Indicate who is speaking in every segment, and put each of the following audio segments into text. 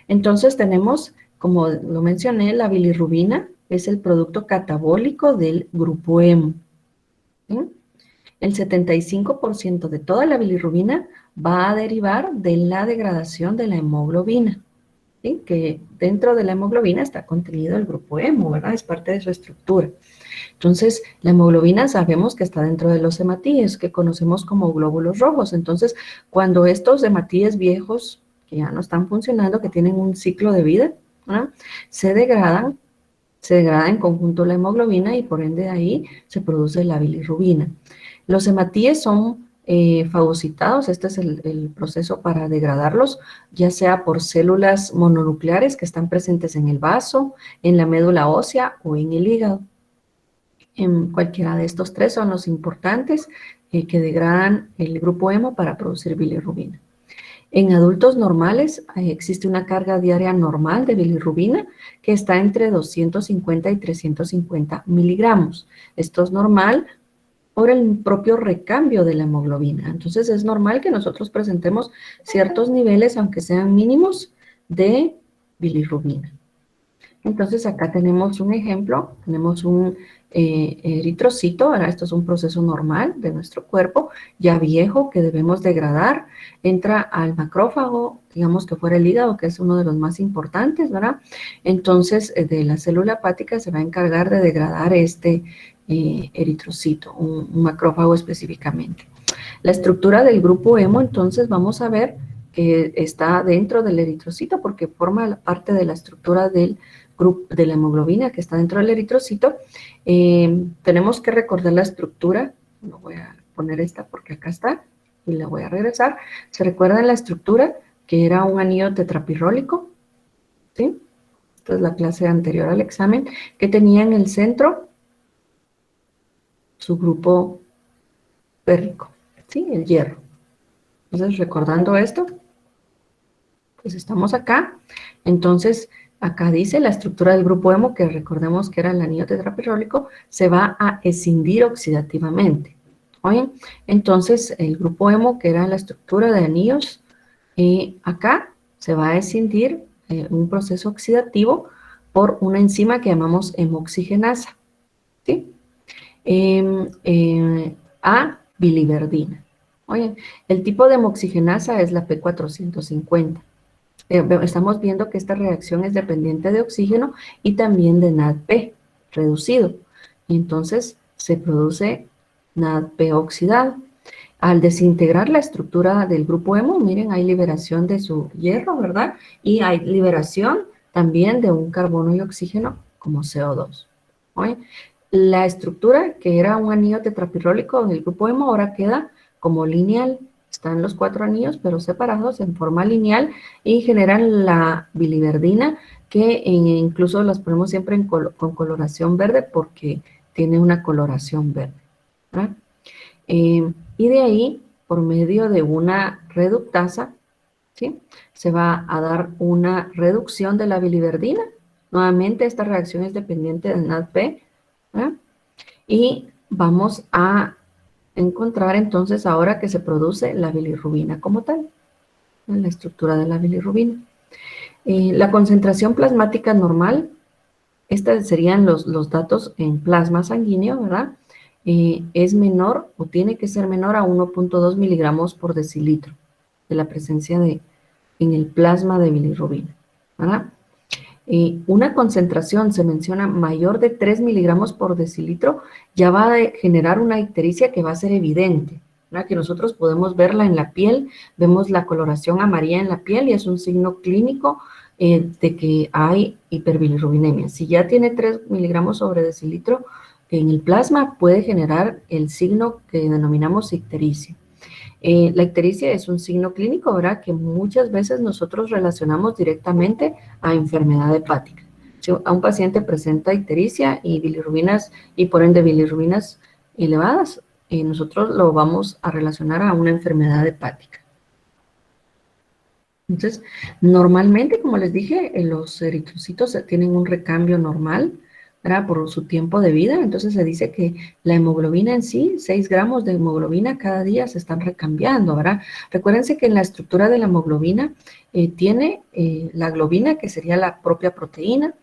Speaker 1: Entonces tenemos, como lo mencioné, la bilirrubina es el producto catabólico del grupo hemo. ¿Sí? El 75% de toda la bilirrubina va a derivar de la degradación de la hemoglobina, ¿sí? Que dentro de la hemoglobina está contenido el grupo hemo, ¿verdad? Es parte de su estructura. Entonces, la hemoglobina sabemos que está dentro de los hematíes, que conocemos como glóbulos rojos. Entonces, cuando estos hematíes viejos, que ya no están funcionando, que tienen un ciclo de vida, ¿verdad? Se degrada en conjunto la hemoglobina y por ende de ahí se produce la bilirrubina. Los hematíes son fagocitados, este es el proceso para degradarlos, ya sea por células mononucleares que están presentes en el vaso, en la médula ósea o en el hígado. En cualquiera de estos tres son los importantes que degradan el grupo hemo para producir bilirrubina. En adultos normales existe una carga diaria normal de bilirrubina que está entre 250 y 350 miligramos. Esto es normal por el propio recambio de la hemoglobina. Entonces es normal que nosotros presentemos ciertos niveles, aunque sean mínimos, de bilirrubina. Entonces acá tenemos un ejemplo, tenemos un eritrocito, ahora esto es un proceso normal de nuestro cuerpo, ya viejo, que debemos degradar, entra al macrófago, digamos que fuera el hígado, que es uno de los más importantes, ¿verdad? Entonces de la célula hepática se va a encargar de degradar este eritrocito, un macrófago específicamente. La estructura del grupo hemo, entonces vamos a ver que está dentro del eritrocito porque forma parte de la estructura del grupo de la hemoglobina que está dentro del eritrocito. Tenemos que recordar la estructura, no voy a poner esta porque acá está y la voy a regresar. ¿Se recuerdan la estructura que era un anillo tetrapirrólico? ¿Sí? Esta es la clase anterior al examen, que tenía en el centro su grupo férrico, ¿sí? El hierro. Entonces, recordando esto, pues estamos acá. Entonces, acá dice la estructura del grupo hemo, que recordemos que era el anillo tetrapirrólico, se va a escindir oxidativamente. ¿Oyen? Entonces, el grupo hemo, que era la estructura de anillos, acá se va a escindir un proceso oxidativo por una enzima que llamamos hemoxigenasa, ¿sí? A biliverdina. Oye, el tipo de hemoxigenasa es la P450. Estamos viendo que esta reacción es dependiente de oxígeno y también de NADP reducido. Entonces se produce NADP oxidado. Al desintegrar la estructura del grupo hemo, miren, hay liberación de su hierro, ¿verdad? Y hay liberación también de un carbono y oxígeno como CO2. ¿Oye? La estructura, que era un anillo tetrapirrólico del grupo hemo, ahora queda como lineal. Están los 4 anillos, pero separados en forma lineal y generan la biliverdina, que incluso las ponemos siempre con coloración verde porque tiene una coloración verde, ¿verdad? Y de ahí, por medio de una reductasa, ¿sí? Se va a dar una reducción de la biliverdina. Nuevamente, esta reacción es dependiente del NADP, ¿verdad? Y vamos a encontrar entonces ahora que se produce la bilirrubina como tal, en la estructura de la bilirrubina. La concentración plasmática normal, estos serían los datos en plasma sanguíneo, ¿verdad? Es menor o tiene que ser menor a 1.2 miligramos por decilitro de la presencia en el plasma de bilirrubina, ¿verdad? Una concentración, se menciona, mayor de 3 miligramos por decilitro, ya va a generar una ictericia que va a ser evidente, ¿verdad? Que nosotros podemos verla en la piel, vemos la coloración amarilla en la piel y es un signo clínico de que hay hiperbilirrubinemia. Si ya tiene 3 miligramos sobre decilitro en el plasma, puede generar el signo que denominamos ictericia. La ictericia es un signo clínico, ¿verdad?, que muchas veces nosotros relacionamos directamente a enfermedad hepática. Si a un paciente presenta ictericia y bilirrubinas, y por ende bilirrubinas elevadas, nosotros lo vamos a relacionar a una enfermedad hepática. Entonces, normalmente, como les dije, los eritrocitos tienen un recambio normal ¿verdad? Por su tiempo de vida. Entonces se dice que la hemoglobina en sí, 6 gramos de hemoglobina cada día se están recambiando, ¿verdad? Recuérdense que en la estructura de la hemoglobina tiene la globina, que sería la propia proteína,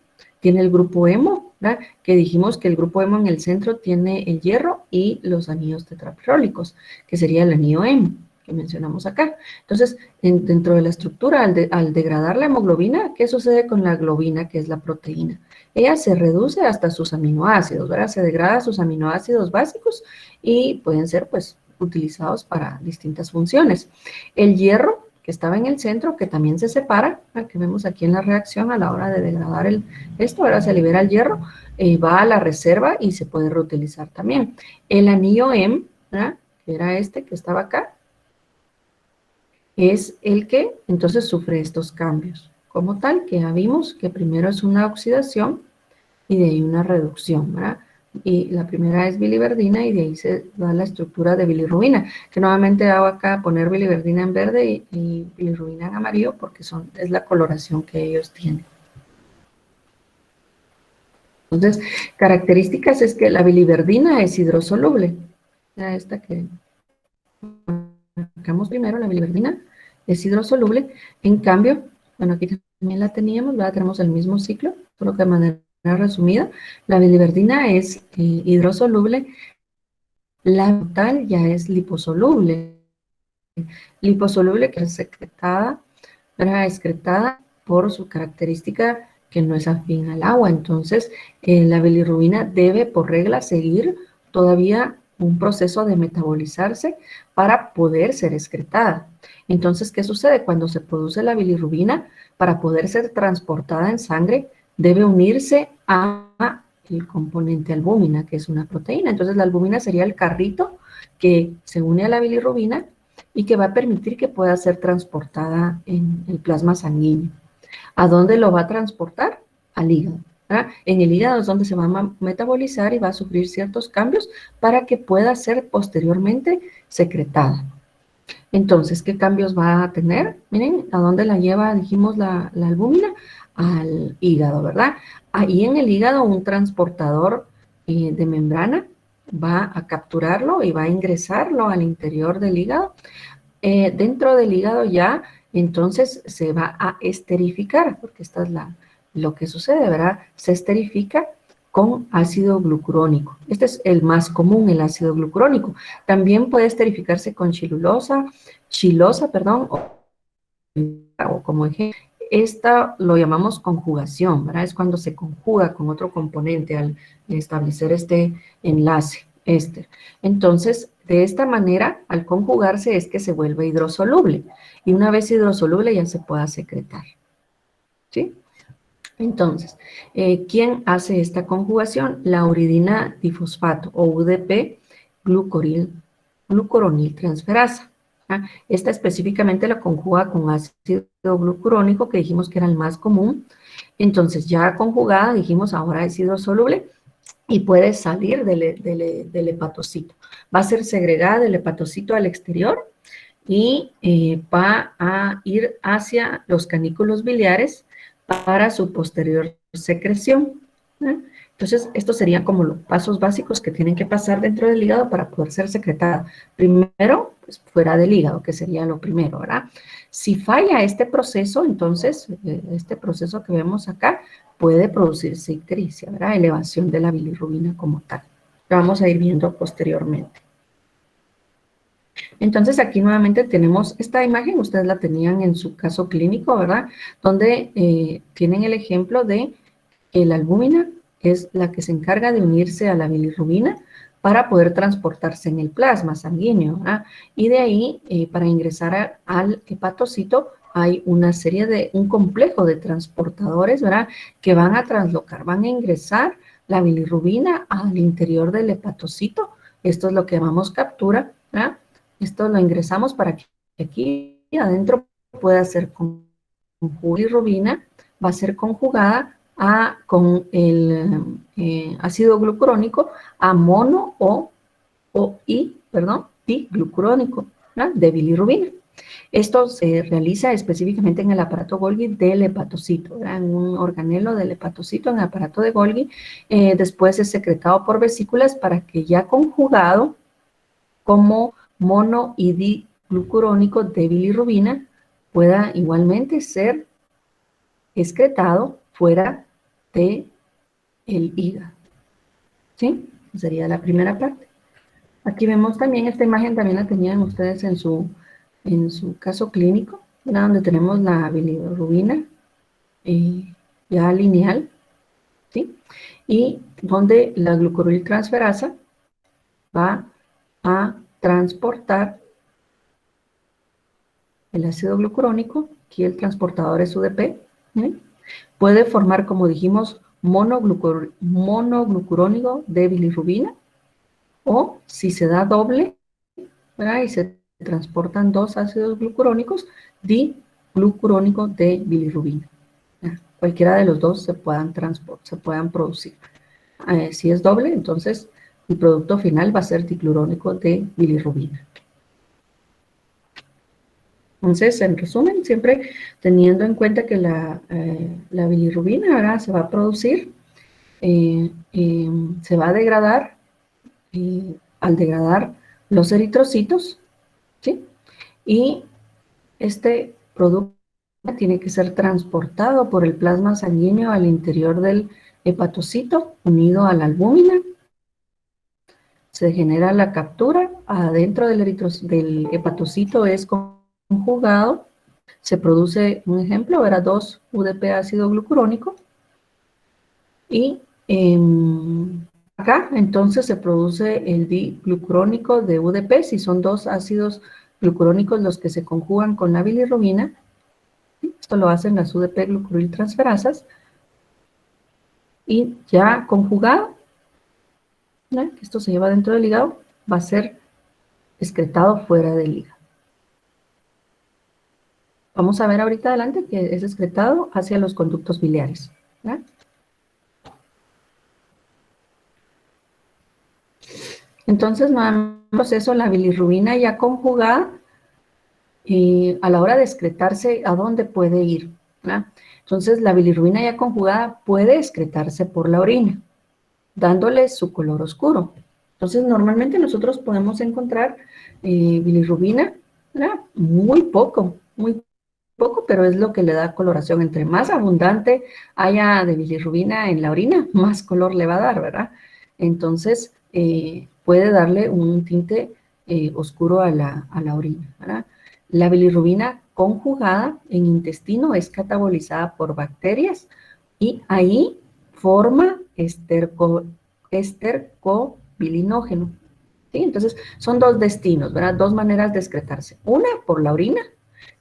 Speaker 1: tiene el grupo hemo, ¿verdad? Que dijimos que el grupo hemo en el centro tiene el hierro y los anillos tetrapirrólicos, que sería el anillo hemo, que mencionamos acá. Entonces, dentro de la estructura, al degradar la hemoglobina, ¿qué sucede con la globina, que es la proteína? Ella se reduce hasta sus aminoácidos, ¿verdad? Se degrada sus aminoácidos básicos y pueden ser, pues, utilizados para distintas funciones. El hierro, que estaba en el centro, que también se separa, que vemos aquí en la reacción a la hora de degradar esto, ahora se libera el hierro, va a la reserva y se puede reutilizar también. El anillo M, ¿verdad? Que era este que estaba acá, es el que entonces sufre estos cambios. Como tal, que ya vimos que primero es una oxidación y de ahí una reducción, ¿verdad? Y la primera es biliverdina y de ahí se da la estructura de bilirrubina, que nuevamente hago acá poner biliverdina en verde y bilirrubina en amarillo porque es la coloración que ellos tienen. Entonces, características es que la biliverdina es hidrosoluble. Esta que marcamos primero, la biliverdina es hidrosoluble. En cambio, bueno, aquí también la teníamos, ¿verdad? Tenemos el mismo ciclo, solo que de manera resumida, la biliverdina es hidrosoluble, la tal ya es liposoluble. Liposoluble que es secretada, ¿verdad? Excretada por su característica que no es afín al agua. Entonces, la bilirrubina debe, por regla, seguir todavía un proceso de metabolizarse para poder ser excretada. Entonces, ¿qué sucede? Cuando se produce la bilirrubina, para poder ser transportada en sangre, debe unirse a el componente albúmina, que es una proteína. Entonces, la albúmina sería el carrito que se une a la bilirrubina y que va a permitir que pueda ser transportada en el plasma sanguíneo. ¿A dónde lo va a transportar? Al hígado, ¿verdad? En el hígado es donde se va a metabolizar y va a sufrir ciertos cambios para que pueda ser posteriormente secretada. Entonces, ¿qué cambios va a tener? Miren, ¿a dónde la lleva, dijimos, la albúmina? Al hígado, ¿verdad? Ahí en el hígado un transportador de membrana va a capturarlo y va a ingresarlo al interior del hígado. Dentro del hígado ya, entonces se va a esterificar, porque esta es lo que sucede, ¿verdad? Se esterifica con ácido glucurónico. Este es el más común, el ácido glucurónico. También puede esterificarse con chilosa, perdón, o como ejemplo. Esta lo llamamos conjugación, ¿verdad? Es cuando se conjuga con otro componente al establecer este enlace, éster. Entonces, de esta manera, al conjugarse es que se vuelve hidrosoluble. Y una vez hidrosoluble ya se pueda secretar. ¿Sí? Entonces, ¿quién hace esta conjugación? La uridina difosfato o UDP glucuronil transferasa. Esta específicamente la conjuga con ácido glucurónico, que dijimos que era el más común. Entonces, ya conjugada, dijimos, ahora es hidrosoluble y puede salir del hepatocito. Va a ser segregada del hepatocito al exterior y va a ir hacia los canículos biliares para su posterior secreción. Entonces, estos serían como los pasos básicos que tienen que pasar dentro del hígado para poder ser secretada. Primero, pues fuera del hígado, que sería lo primero, ¿verdad? Si falla este proceso, entonces, este proceso que vemos acá, puede producirse ictericia, ¿verdad? Elevación de la bilirrubina como tal. Lo vamos a ir viendo posteriormente. Entonces, aquí nuevamente tenemos esta imagen, ustedes la tenían en su caso clínico, ¿verdad? Donde tienen el ejemplo de que la albúmina es la que se encarga de unirse a la bilirrubina para poder transportarse en el plasma sanguíneo, ¿verdad? Y de ahí, para ingresar al hepatocito, hay una serie un complejo de transportadores, ¿verdad? Que van a translocar, van a ingresar la bilirrubina al interior del hepatocito. Esto es lo que llamamos captura, ¿verdad? Esto lo ingresamos para que aquí adentro pueda ser con bilirrubina, va a ser conjugada con el ácido glucurónico a mono o diglucurónico, ¿verdad? De bilirrubina. Esto se realiza específicamente en el aparato Golgi del hepatocito, ¿verdad? En un organelo del hepatocito, en el aparato de Golgi. Después es secretado por vesículas para que ya conjugado como mono y diglucurónico de bilirrubina pueda igualmente ser excretado fuera de el hígado. ¿Sí? Sería la primera parte. Aquí vemos también, esta imagen también la tenían ustedes en su caso clínico, ¿verdad? Donde tenemos la bilirrubina ya lineal, ¿sí? Y donde la glucoriltransferasa va a transportar el ácido glucurónico, aquí el transportador es UDP, ¿sí? Puede formar, como dijimos, monoglucurónico de bilirrubina, o si se da doble, ¿verdad? Y se transportan dos ácidos glucurónicos, diglucurónico de bilirrubina. Cualquiera de los dos se puedan producir. Si es doble, entonces el producto final va a ser diclurónico de bilirrubina. Entonces, en resumen, siempre teniendo en cuenta que la bilirrubina ahora se va a producir, se va a degradar, al degradar los eritrocitos, ¿sí? Y este producto tiene que ser transportado por el plasma sanguíneo al interior del hepatocito, unido a la albúmina. Se genera la captura, adentro del hepatocito es conjugado, se produce, un ejemplo, era 2 UDP ácido glucurónico, y acá entonces se produce el diglucurónico de UDP, si son dos ácidos glucurónicos los que se conjugan con la bilirrubina. Esto lo hacen las UDP glucuriltransferasas, y ya conjugado, ¿no? Esto se lleva dentro del hígado, va a ser excretado fuera del hígado. Vamos a ver ahorita adelante que es excretado hacia los conductos biliares, ¿no? Entonces, nuevamente, proceso, la bilirrubina ya conjugada, a la hora de excretarse, ¿a dónde puede ir? ¿No? Entonces, la bilirrubina ya conjugada puede excretarse por la orina, dándole su color oscuro. Entonces, normalmente nosotros podemos encontrar bilirrubina, ¿verdad? Muy poco, pero es lo que le da coloración. Entre más abundante haya de bilirrubina en la orina, más color le va a dar, ¿verdad? Entonces, puede darle un tinte oscuro a la orina, ¿verdad? La bilirrubina conjugada en intestino es catabolizada por bacterias y ahí forma estercobilinógeno. ¿Sí? Entonces, son dos destinos, ¿verdad? Dos maneras de excretarse. Una, por la orina,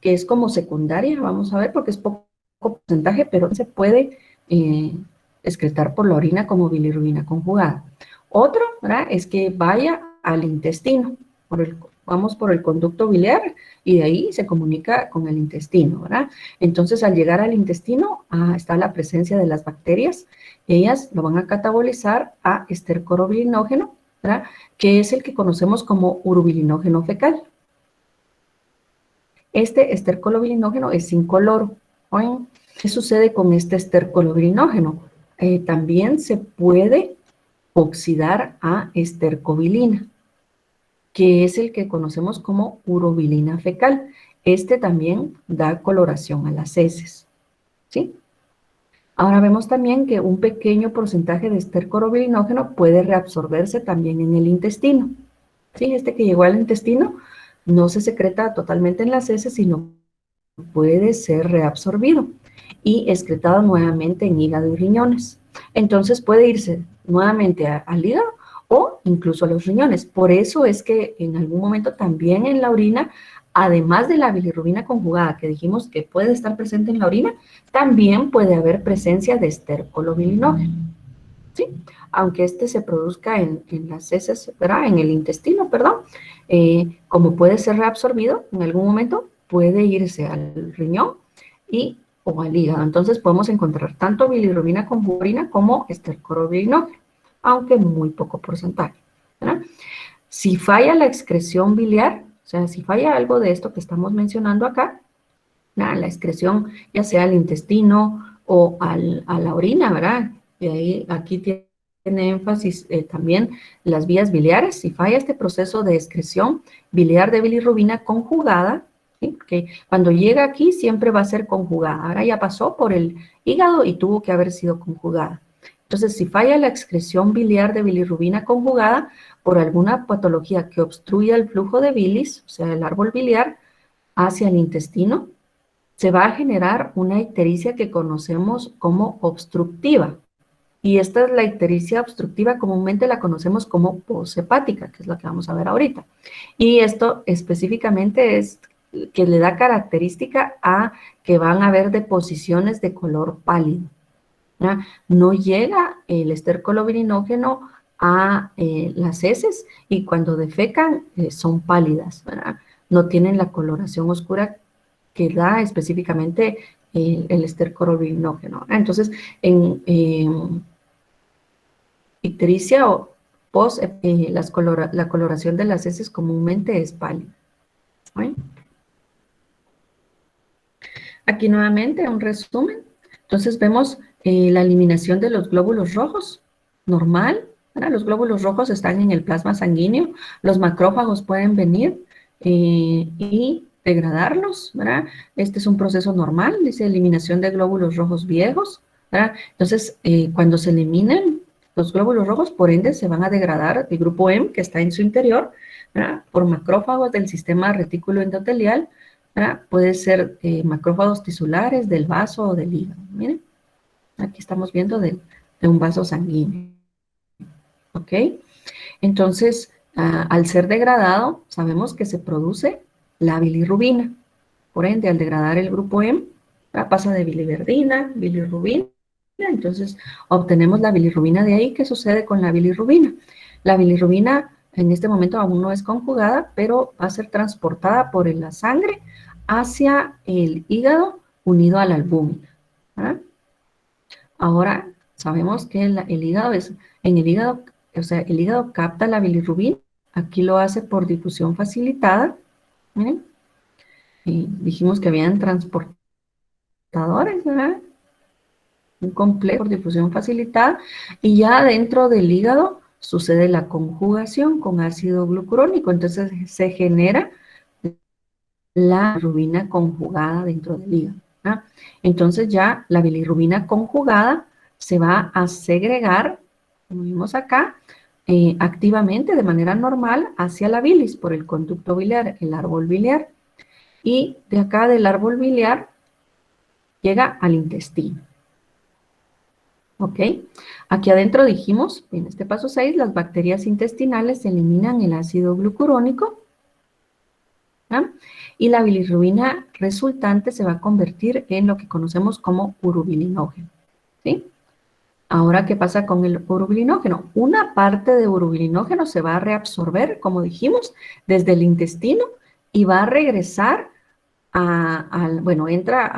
Speaker 1: que es como secundaria, vamos a ver, porque es poco porcentaje, pero se puede excretar por la orina como bilirrubina conjugada. Otro, ¿verdad? Es que vaya al intestino, vamos por el conducto biliar y de ahí se comunica con el intestino, ¿verdad? Entonces, al llegar al intestino, está la presencia de las bacterias, ellas lo van a catabolizar a estercorobilinógeno, ¿verdad? Que es el que conocemos como urobilinógeno fecal. Este estercolobilinógeno es incoloro. ¿Oyen? ¿Qué sucede con este estercolobilinógeno? También se puede oxidar a estercobilina, que es el que conocemos como urobilina fecal. Este también da coloración a las heces, ¿sí? Ahora vemos también que un pequeño porcentaje de estercolobilinógeno puede reabsorberse también en el intestino. ¿Sí? Este que llegó al intestino no se secreta totalmente en las heces, sino puede ser reabsorbido y excretado nuevamente en hígado y riñones. Entonces puede irse nuevamente al hígado o incluso a los riñones. Por eso es que en algún momento también en la orina, además de la bilirrubina conjugada que dijimos que puede estar presente en la orina, también puede haber presencia de estercolobilinógeno, ¿sí? Aunque este se produzca en las heces, ¿verdad? En el intestino, perdón, como puede ser reabsorbido en algún momento, puede irse al riñón o al hígado. Entonces podemos encontrar tanto bilirrubina conjugada como estercolobilinógeno, aunque muy poco porcentaje, ¿verdad? Si falla la excreción biliar, sea, si falla algo de esto que estamos mencionando acá, la excreción, ya sea al intestino o a la orina, ¿verdad? Y ahí, aquí tiene énfasis también las vías biliares. Si falla este proceso de excreción biliar de bilirrubina conjugada, ¿sí? Porque cuando llega aquí siempre va a ser conjugada. Ahora ya pasó por el hígado y tuvo que haber sido conjugada. Entonces, si falla la excreción biliar de bilirrubina conjugada por alguna patología que obstruya el flujo de bilis, o sea, el árbol biliar, hacia el intestino, se va a generar una ictericia que conocemos como obstructiva. Y esta es la ictericia obstructiva, comúnmente la conocemos como poshepática, que es la que vamos a ver ahorita. Y esto específicamente es que le da característica a que van a haber deposiciones de color pálido, ¿verdad? No llega el estércolo bilinógeno a las heces y cuando defecan son pálidas, ¿verdad? No tienen la coloración oscura que da específicamente el estércolo bilinógeno. Entonces, en ictericia o post, la coloración de las heces comúnmente es pálida. ¿Sí? Aquí nuevamente un resumen. Entonces vemos la eliminación de los glóbulos rojos, normal. ¿Verdad? Los glóbulos rojos están en el plasma sanguíneo. Los macrófagos pueden venir y degradarlos, ¿verdad? Este es un proceso normal, dice eliminación de glóbulos rojos viejos, ¿verdad? Entonces, cuando se eliminan los glóbulos rojos, por ende, se van a degradar el grupo M, que está en su interior, ¿verdad? Por macrófagos del sistema retículo endotelial, ¿verdad? Puede ser macrófagos tisulares del vaso o del hígado. Miren, aquí estamos viendo de un vaso sanguíneo. ¿Ok? Entonces, al ser degradado, sabemos que se produce la bilirrubina. Por ende, al degradar el grupo M, pasa de biliverdina, bilirrubina, entonces obtenemos la bilirrubina de ahí. ¿Qué sucede con la bilirrubina? La bilirrubina en este momento aún no es conjugada, pero va a ser transportada por la sangre hacia el hígado unido a la albúmina. ¿Verdad? Ahora sabemos que el hígado en el hígado, o sea, el hígado capta la bilirrubina, aquí lo hace por difusión facilitada. Miren, y dijimos que habían transportadores, ¿verdad? Un complejo por difusión facilitada, y ya dentro del hígado sucede la conjugación con ácido glucurónico, entonces se genera la bilirrubina conjugada dentro del hígado. ¿Ah? Entonces ya la bilirrubina conjugada se va a segregar, como vimos acá, activamente de manera normal hacia la bilis por el conducto biliar, el árbol biliar, y de acá del árbol biliar llega al intestino. ¿Ok? Aquí adentro dijimos, en este paso 6, las bacterias intestinales eliminan el ácido glucurónico, ¿ah? Y la bilirrubina resultante se va a convertir en lo que conocemos como urobilinógeno, ¿sí? Ahora, ¿qué pasa con el urobilinógeno? Una parte de urobilinógeno se va a reabsorber, como dijimos, desde el intestino y va a regresar bueno, entra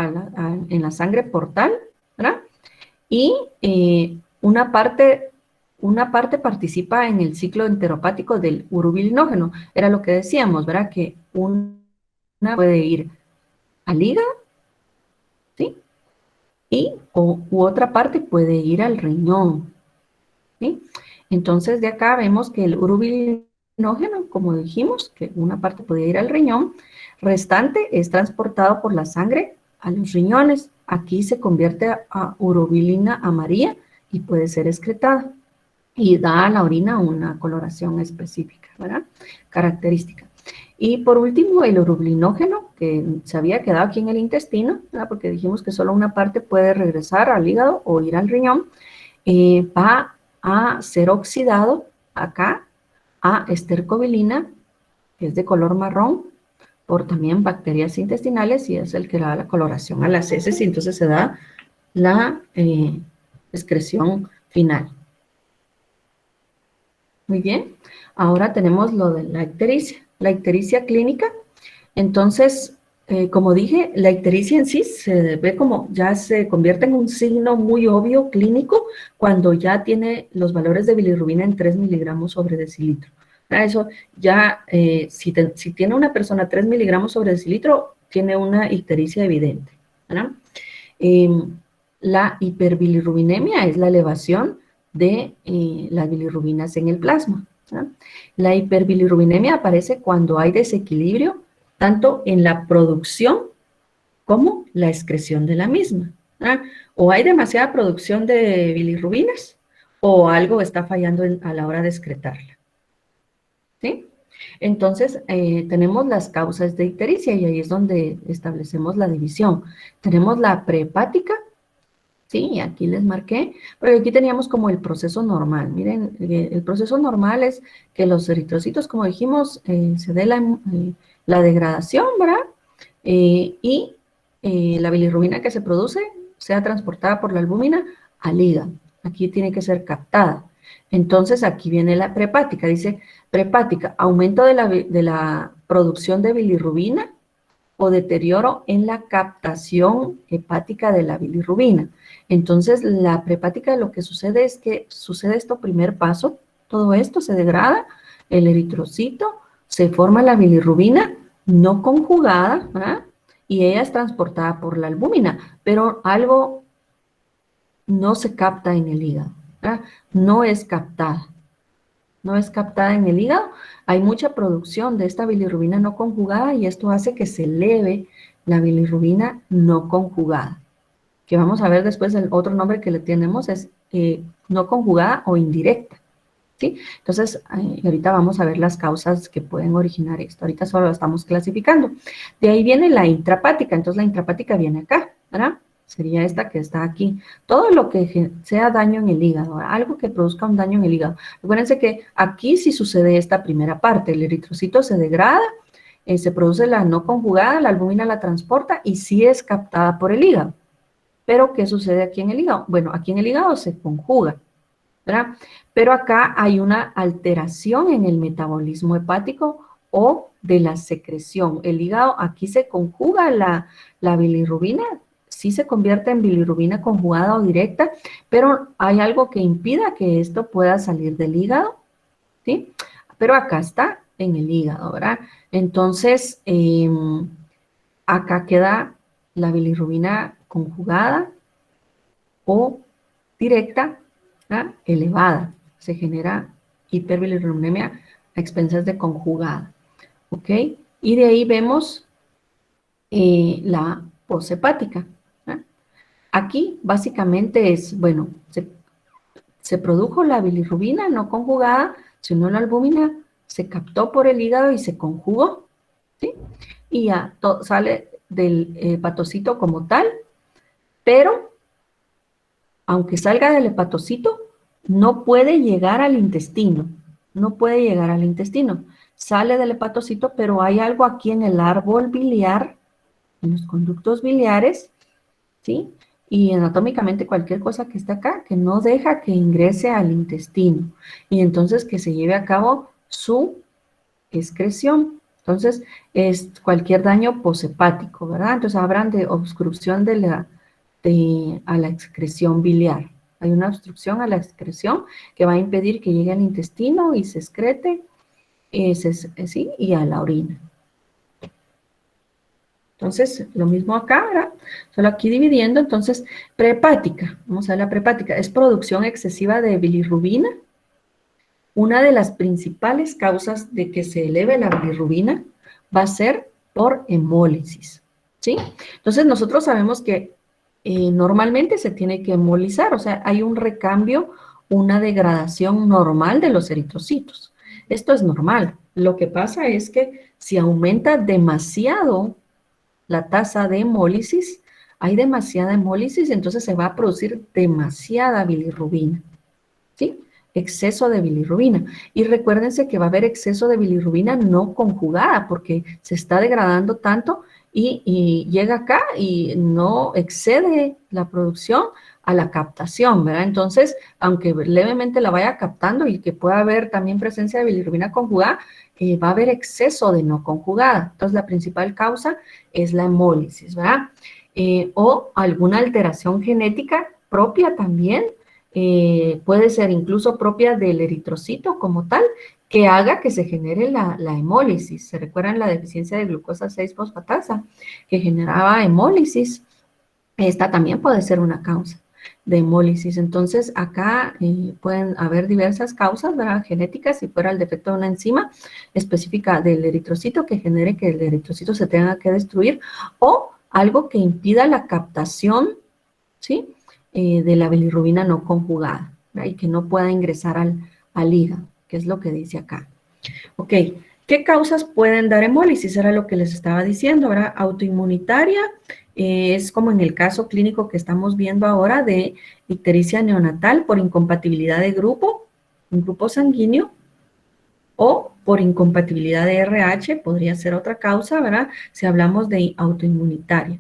Speaker 1: en la sangre portal, ¿verdad? Y una parte participa en el ciclo enteropático del urobilinógeno. Era lo que decíamos, ¿verdad? Que una puede ir al hígado, ¿sí? U otra parte puede ir al riñón, ¿sí? Entonces, de acá vemos que el urobilinógeno, como dijimos, que una parte puede ir al riñón, restante es transportado por la sangre a los riñones. Aquí se convierte a urobilina amarilla y puede ser excretada y da a la orina una coloración específica, ¿verdad? Característica. Y por último, el urobilinógeno, que se había quedado aquí en el intestino, ¿verdad? Porque dijimos que solo una parte puede regresar al hígado o ir al riñón, va a ser oxidado acá a estercobilina, que es de color marrón, por también bacterias intestinales, y es el que da la coloración a las heces, y entonces se da la excreción final. Muy bien, ahora tenemos lo de la ictericia clínica. Entonces, como dije, la ictericia en sí se ve como ya se convierte en un signo muy obvio clínico cuando ya tiene los valores de bilirrubina en 3 miligramos sobre decilitro. Eso ya, si tiene una persona 3 miligramos sobre decilitro, tiene una ictericia evidente, ¿verdad? La hiperbilirrubinemia es la elevación de las bilirrubinas en el plasma, ¿verdad? La hiperbilirrubinemia aparece cuando hay desequilibrio tanto en la producción como la excreción de la misma, ¿verdad? O hay demasiada producción de bilirrubinas o algo está fallando a la hora de excretarla, ¿sí? Entonces, tenemos las causas de ictericia y ahí es donde establecemos la división. Tenemos la prehepática, sí, aquí les marqué, pero aquí teníamos como el proceso normal. Miren, el proceso normal es que los eritrocitos, como dijimos, se dé la degradación, ¿verdad? Y la bilirrubina que se produce sea transportada por la albúmina al hígado. Aquí tiene que ser captada. Entonces, aquí viene la prehepática. Dice, prehepática, aumento de la producción de bilirrubina o deterioro en la captación hepática de la bilirrubina. Entonces, la prehepática lo que sucede es que sucede esto primer paso, todo esto se degrada, el eritrocito, se forma la bilirrubina no conjugada, ¿verdad? Y ella es transportada por la albúmina, pero algo no se capta en el hígado, ¿verdad? No es captada. No es captada en el hígado, hay mucha producción de esta bilirrubina no conjugada y esto hace que se eleve la bilirrubina no conjugada, que vamos a ver después el otro nombre que le tenemos es no conjugada o indirecta, ¿sí? Entonces, ahorita vamos a ver las causas que pueden originar esto, ahorita solo lo estamos clasificando. De ahí viene la intrahepática, entonces la intrahepática viene acá, ¿verdad? Sería esta que está aquí. Todo lo que sea daño en el hígado, algo que produzca un daño en el hígado. Acuérdense que aquí sí sucede esta primera parte, el eritrocito se degrada, se produce la no conjugada, la albúmina la transporta y sí es captada por el hígado. Pero, ¿qué sucede aquí en el hígado? Bueno, aquí en el hígado se conjuga, ¿verdad? Pero acá hay una alteración en el metabolismo hepático o de la secreción. El hígado, aquí se conjuga la bilirrubina, sí se convierte en bilirrubina conjugada o directa, pero hay algo que impida que esto pueda salir del hígado, ¿sí? Pero acá está en el hígado, ¿verdad? Entonces, acá queda la bilirrubina conjugada o directa, ¿verdad? Elevada. Se genera hiperbilirrubinemia a expensas de conjugada, ¿ok? Y de ahí vemos la poshepática. Aquí básicamente es, bueno, se produjo la bilirrubina no conjugada, sino la albúmina se captó por el hígado y se conjugó, ¿sí? Y ya sale del hepatocito como tal, pero aunque salga del hepatocito, no puede llegar al intestino, no puede llegar al intestino. Sale del hepatocito, pero hay algo aquí en el árbol biliar, en los conductos biliares, ¿sí? Y anatómicamente cualquier cosa que esté acá, que no deja que ingrese al intestino. Y entonces que se lleve a cabo su excreción. Entonces, es cualquier daño poshepático, ¿verdad? Entonces, hablan de obstrucción a la excreción biliar. Hay una obstrucción a la excreción que va a impedir que llegue al intestino y se excrete, ¿sí? Y a la orina. Entonces, lo mismo acá, ¿verdad? Solo aquí dividiendo, entonces, prehepática. Vamos a ver la prehepática. Es producción excesiva de bilirrubina. Una de las principales causas de que se eleve la bilirrubina va a ser por hemólisis, ¿sí? Entonces, nosotros sabemos que normalmente se tiene que hemolizar, o sea, hay un recambio, una degradación normal de los eritrocitos. Esto es normal. Lo que pasa es que si aumenta demasiado la tasa de hemólisis, hay demasiada hemólisis, entonces se va a producir demasiada bilirrubina, ¿sí? Exceso de bilirrubina. Y recuérdense que va a haber exceso de bilirrubina no conjugada, porque se está degradando tanto y llega acá y no excede la producción a la captación, ¿verdad? Entonces, aunque levemente la vaya captando y que pueda haber también presencia de bilirrubina conjugada, va a haber exceso de no conjugada. Entonces, la principal causa es la hemólisis, ¿verdad? O alguna alteración genética propia también, puede ser incluso propia del eritrocito como tal, que haga que se genere la hemólisis. ¿Se recuerdan la deficiencia de glucosa 6-fosfatasa que generaba hemólisis? Esta también puede ser una causa de hemólisis. Entonces, acá pueden haber diversas causas, ¿verdad? Genéticas, si fuera el defecto de una enzima específica del eritrocito que genere que el eritrocito se tenga que destruir, o algo que impida la captación, ¿sí? De la bilirrubina no conjugada, ¿verdad? Y que no pueda ingresar al hígado, que es lo que dice acá. Ok, ¿qué causas pueden dar hemólisis? Era lo que les estaba diciendo, ¿verdad? Autoinmunitaria, es como en el caso clínico que estamos viendo ahora de ictericia neonatal por incompatibilidad de grupo, un grupo sanguíneo, o por incompatibilidad de RH, podría ser otra causa, ¿verdad? Si hablamos de autoinmunitaria.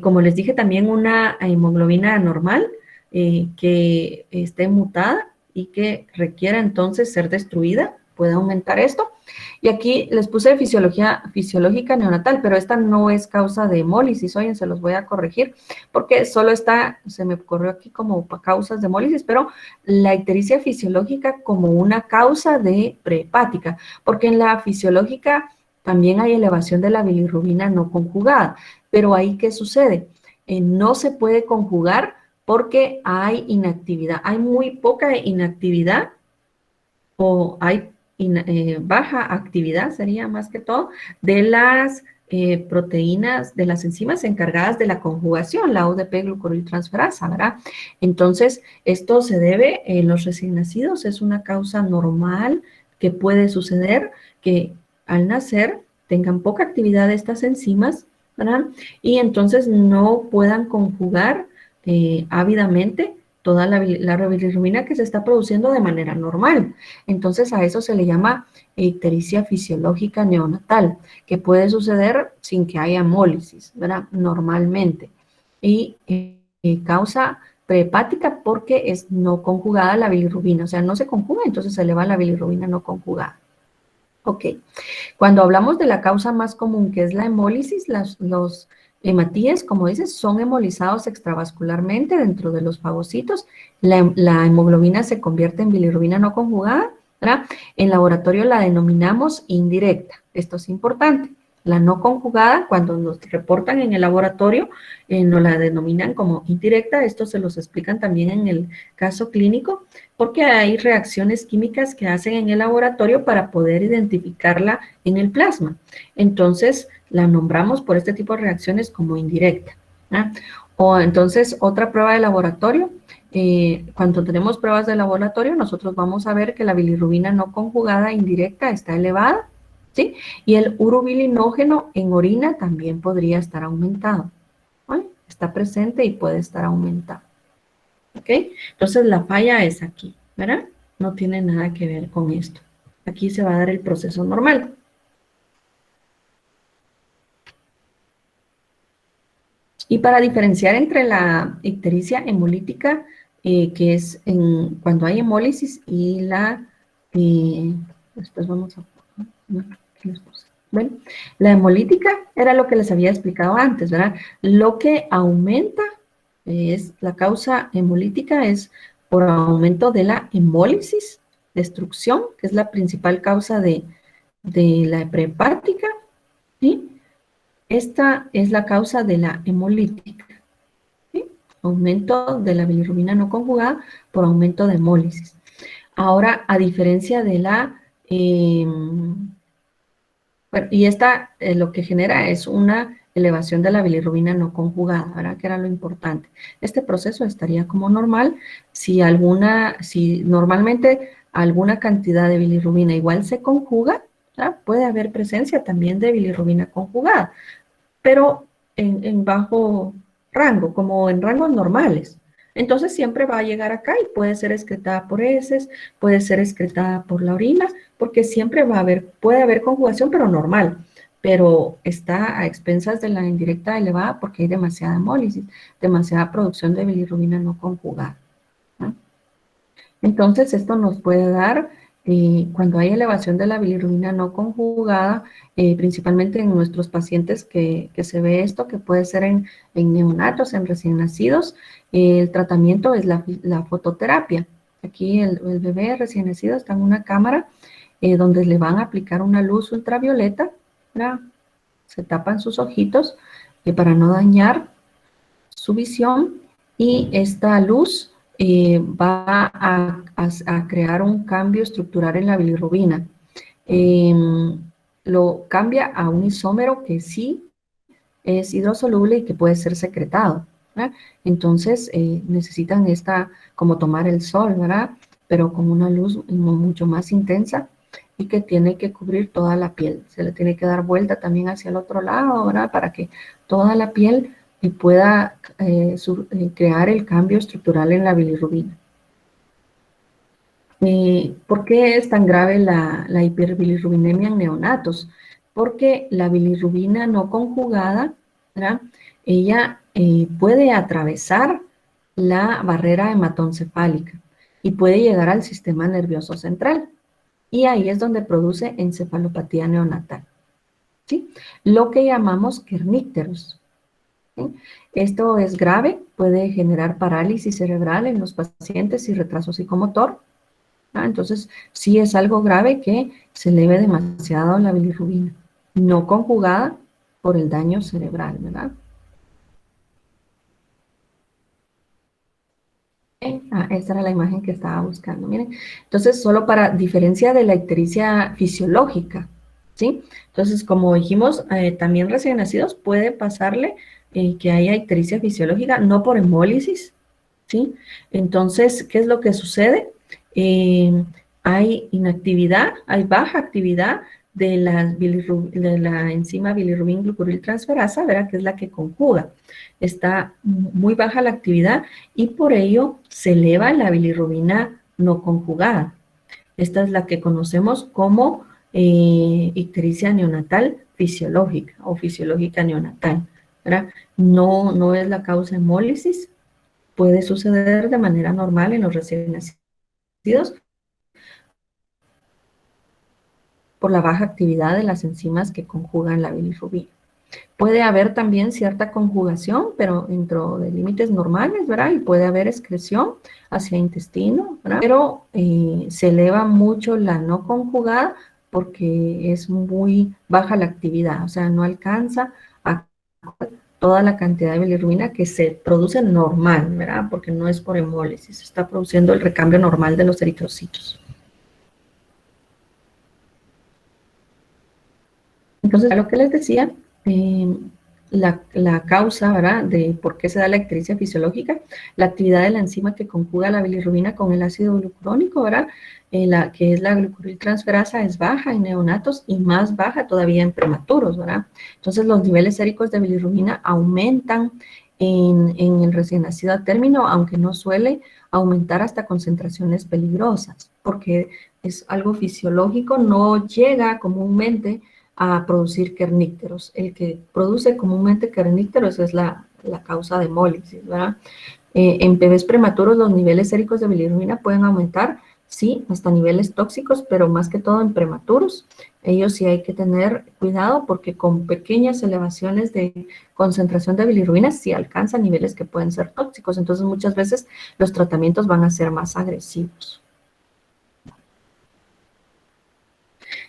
Speaker 1: Como les dije, también una hemoglobina anormal que esté mutada y que requiera entonces ser destruida, puede aumentar esto. Y aquí les puse fisiología fisiológica neonatal, pero esta no es causa de hemólisis. Oye, se los voy a corregir porque solo está, se me ocurrió aquí como causas de hemólisis, pero la ictericia fisiológica como una causa de prehepática, porque en la fisiológica también hay elevación de la bilirrubina no conjugada. Pero ahí, ¿qué sucede? No se puede conjugar porque hay inactividad. Hay muy poca inactividad o hay baja actividad, sería más que todo, de las proteínas, de las enzimas encargadas de la conjugación, la UDP-glucoriltransferasa, ¿verdad? Entonces, esto se debe en los recién nacidos, es una causa normal que puede suceder, que al nacer tengan poca actividad de estas enzimas, ¿verdad? Y entonces no puedan conjugar ávidamente toda la bilirrubina que se está produciendo de manera normal. Entonces a eso se le llama ictericia fisiológica neonatal, que puede suceder sin que haya hemólisis, ¿verdad? Normalmente. Y causa prehepática porque es no conjugada la bilirrubina, o sea, no se conjuga, entonces se eleva la bilirrubina no conjugada. Ok, cuando hablamos de la causa más común, que es la hemólisis, los hematíes, como dices, son hemolizados extravascularmente dentro de los fagocitos. La hemoglobina se convierte en bilirrubina no conjugada, ¿verdad? En laboratorio la denominamos indirecta. Esto es importante. La no conjugada, cuando nos reportan en el laboratorio, nos la denominan como indirecta. Esto se los explican también en el caso clínico, porque hay reacciones químicas que hacen en el laboratorio para poder identificarla en el plasma. Entonces, la nombramos por este tipo de reacciones como indirecta, ¿ah? O entonces, otra prueba de laboratorio, cuando tenemos pruebas de laboratorio, nosotros vamos a ver que la bilirrubina no conjugada indirecta está elevada, ¿sí? Y el urobilinógeno en orina también podría estar aumentado, ¿vale? Está presente y puede estar aumentado. ¿Ok? Entonces la falla es aquí, ¿verdad? No tiene nada que ver con esto. Aquí se va a dar el proceso normal. Y para diferenciar entre la ictericia hemolítica, que es cuando hay hemólisis, y la... después vamos a... no, ¿qué les puse? Bueno, la hemolítica era lo que les había explicado antes, ¿verdad? Lo que aumenta es la causa hemolítica es por aumento de la hemólisis, destrucción, que es la principal causa de la prehepática, ¿sí? Esta es la causa de la hemolítica, ¿sí? Aumento de la bilirrubina no conjugada por aumento de hemólisis. Ahora, a diferencia de la... bueno, y esta lo que genera es una elevación de la bilirrubina no conjugada, ¿verdad? Que era lo importante. Este proceso estaría como normal si normalmente alguna cantidad de bilirrubina igual se conjuga, ¿verdad? Puede haber presencia también de bilirrubina conjugada, pero en bajo rango, como en rangos normales. Entonces siempre va a llegar acá y puede ser excretada por heces, puede ser excretada por la orina, porque siempre puede haber conjugación, pero normal, pero está a expensas de la indirecta elevada porque hay demasiada hemólisis, demasiada producción de bilirrubina no conjugada, ¿no? Entonces esto nos puede dar, cuando hay elevación de la bilirrubina no conjugada, principalmente en nuestros pacientes que se ve esto, que puede ser en neonatos, en recién nacidos, el tratamiento es la fototerapia. Aquí el bebé recién nacido está en una cámara donde le van a aplicar una luz ultravioleta, ¿verdad? Se tapan sus ojitos para no dañar su visión, y esta luz va a crear un cambio estructural en la bilirrubina. Lo cambia a un isómero que sí es hidrosoluble y que puede ser secretado, ¿verdad? Entonces necesitan como tomar el sol, ¿verdad? Pero con una luz mucho más intensa y que tiene que cubrir toda la piel. Se le tiene que dar vuelta también hacia el otro lado, ¿verdad? Para que toda la piel pueda crear el cambio estructural en la bilirrubina. ¿Por qué es tan grave la hiperbilirrubinemia en neonatos? Porque la bilirrubina no conjugada, ¿verdad? Ella puede atravesar la barrera hematoencefálica y puede llegar al sistema nervioso central. Y ahí es donde produce encefalopatía neonatal, ¿sí? Lo que llamamos kernícteros, ¿sí? Esto es grave, puede generar parálisis cerebral en los pacientes y retraso psicomotor. Entonces, sí es algo grave que se eleve demasiado la bilirrubina, no conjugada por el daño cerebral, ¿verdad? Esta era la imagen que estaba buscando, miren. Entonces, solo para diferencia de la ictericia fisiológica, ¿sí? Entonces, como dijimos, también recién nacidos puede pasarle que haya ictericia fisiológica, no por hemólisis, ¿sí? Entonces, ¿qué es lo que sucede? Hay inactividad, hay baja actividad de la enzima bilirrubin glucuril transferasa, ¿verdad? Que es la que conjuga. Está muy baja la actividad y por ello se eleva la bilirrubina no conjugada. Esta es la que conocemos como ictericia neonatal fisiológica o fisiológica neonatal, ¿verdad? No es la causa hemólisis, puede suceder de manera normal en los recién nacidos por la baja actividad de las enzimas que conjugan la bilirrubina. Puede haber también cierta conjugación, pero dentro de límites normales, ¿verdad? Y puede haber excreción hacia intestino, ¿verdad? Pero se eleva mucho la no conjugada porque es muy baja la actividad, o sea, no alcanza a toda la cantidad de bilirrubina que se produce normal, ¿verdad? Porque no es por hemólisis, se está produciendo el recambio normal de los eritrocitos. Entonces, a lo que les decía, la causa, ¿verdad?, de por qué se da la ictericia fisiológica, la actividad de la enzima que conjuga la bilirrubina con el ácido glucurónico, ¿verdad?, que es la glucuriltransferasa, es baja en neonatos y más baja todavía en prematuros, ¿verdad? Entonces, los niveles séricos de bilirrubina aumentan en el recién nacido a término, aunque no suele aumentar hasta concentraciones peligrosas, porque es algo fisiológico, no llega comúnmente a producir kernícteros. El que produce comúnmente kernícteros es la causa de hemólisis, ¿verdad? En bebés prematuros los niveles séricos de bilirrubina pueden aumentar, sí, hasta niveles tóxicos, pero más que todo en prematuros. Ellos sí hay que tener cuidado porque con pequeñas elevaciones de concentración de bilirrubina sí alcanzan niveles que pueden ser tóxicos. Entonces muchas veces los tratamientos van a ser más agresivos.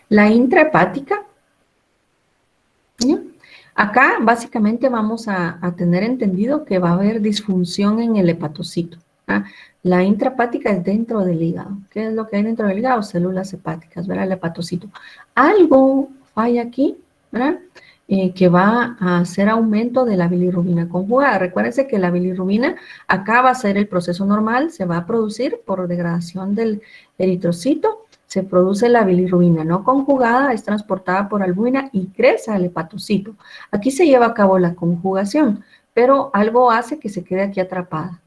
Speaker 1: La intrahepática, ¿ya? Acá básicamente vamos a tener entendido que va a haber disfunción en el hepatocito, ¿verdad? La intrahepática es dentro del hígado. ¿Qué es lo que hay dentro del hígado? Células hepáticas, ¿verdad? El hepatocito. Algo falla aquí, ¿verdad? Que va a hacer aumento de la bilirrubina conjugada. Recuérdense que la bilirrubina acá va a ser el proceso normal, se va a producir por degradación del eritrocito, se produce la bilirrubina no conjugada, es transportada por albúmina y crece al hepatocito. Aquí se lleva a cabo la conjugación, pero algo hace que se quede aquí atrapada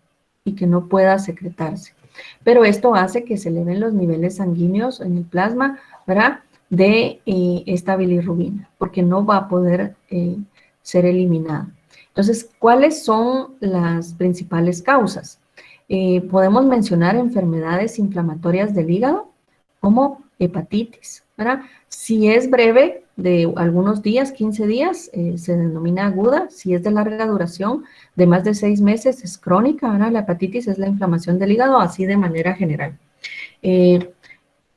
Speaker 1: y que no pueda secretarse. Pero esto hace que se eleven los niveles sanguíneos en el plasma, ¿verdad?, de esta bilirrubina, porque no va a poder ser eliminada. Entonces, ¿cuáles son las principales causas? Podemos mencionar enfermedades inflamatorias del hígado, como hepatitis, ¿verdad? Si es breve, de algunos días, 15 días, se denomina aguda. Si es de larga duración, de más de 6 meses, es crónica, ¿verdad? La hepatitis es la inflamación del hígado, así de manera general.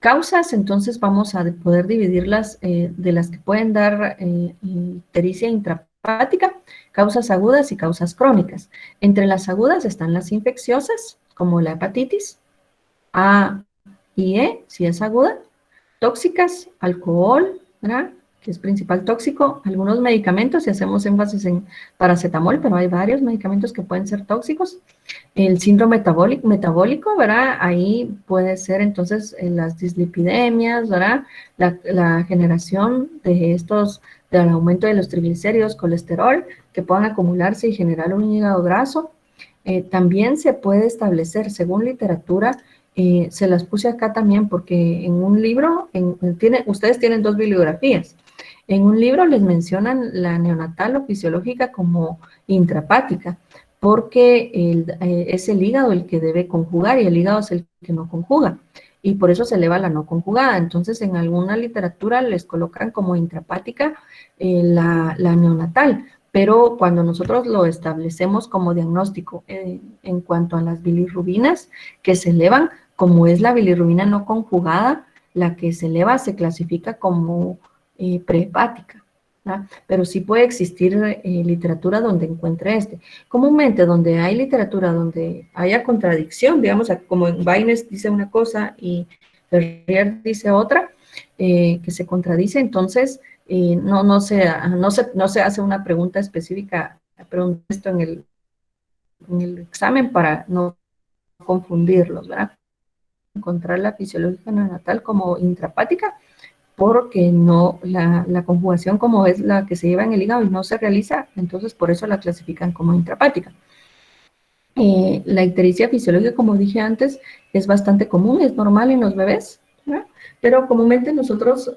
Speaker 1: Causas, entonces vamos a poder dividirlas de las que pueden dar ictericia intrahepática, causas agudas y causas crónicas. Entre las agudas están las infecciosas, como la hepatitis A y E, si es aguda, tóxicas, alcohol, ¿verdad?, que es principal tóxico, algunos medicamentos, y hacemos énfasis en paracetamol, pero hay varios medicamentos que pueden ser tóxicos. El síndrome metabólico, ¿verdad? Ahí puede ser entonces las dislipidemias, ¿verdad? La generación de estos, del aumento de los triglicéridos, colesterol, que puedan acumularse y generar un hígado graso. También se puede establecer, según literatura, se las puse acá también porque en un libro, ustedes tienen 2 bibliografías. En un libro les mencionan la neonatal o fisiológica como intrahepática, porque es el hígado el que debe conjugar y el hígado es el que no conjuga. Y por eso se eleva la no conjugada. Entonces, en alguna literatura les colocan como intrahepática la neonatal. Pero cuando nosotros lo establecemos como diagnóstico en cuanto a las bilirrubinas que se elevan, como es la bilirrubina no conjugada, la que se eleva se clasifica como prehepática, ¿verdad? Pero sí puede existir literatura donde encuentre este. Comúnmente donde hay literatura donde haya contradicción, digamos, como en Baines dice una cosa y Ferrier dice otra, que se contradice, entonces no se hace una pregunta específica, pregunto esto en el examen para no confundirlos, ¿verdad? Encontrar la fisiología neonatal como intrahepática, porque no, la conjugación como es la que se lleva en el hígado y no se realiza, entonces por eso la clasifican como intrahepática. La ictericia fisiológica, como dije antes, es bastante común, es normal en los bebés, ¿verdad? Pero comúnmente nosotros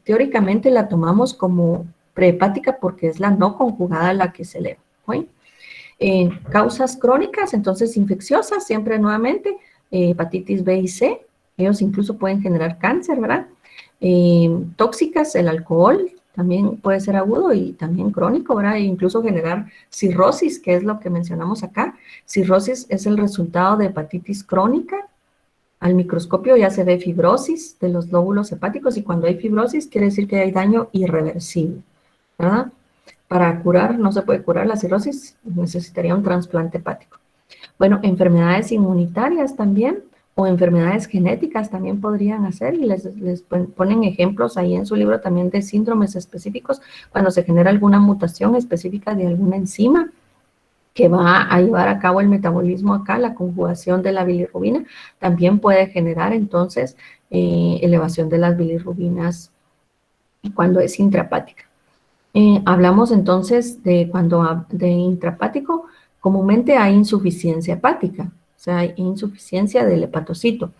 Speaker 1: teóricamente la tomamos como prehepática porque es la no conjugada la que se eleva, ¿sí? Causas crónicas, entonces infecciosas, siempre nuevamente, hepatitis B y C, ellos incluso pueden generar cáncer, ¿verdad? Tóxicas, el alcohol también puede ser agudo y también crónico, ¿verdad? E incluso generar cirrosis, que es lo que mencionamos acá. Cirrosis es el resultado de hepatitis crónica. Al microscopio ya se ve fibrosis de los lóbulos hepáticos y cuando hay fibrosis quiere decir que hay daño irreversible, ¿verdad? Para curar, no se puede curar la cirrosis, necesitaría un trasplante hepático. Bueno, enfermedades inmunitarias también, o enfermedades genéticas también podrían hacer, y les ponen ejemplos ahí en su libro también de síndromes específicos, cuando se genera alguna mutación específica de alguna enzima que va a llevar a cabo el metabolismo acá, la conjugación de la bilirrubina, también puede generar entonces elevación de las bilirrubinas cuando es intrahepática. Hablamos entonces de cuando de intrahepático, comúnmente hay insuficiencia hepática, o sea, hay insuficiencia del hepatocito.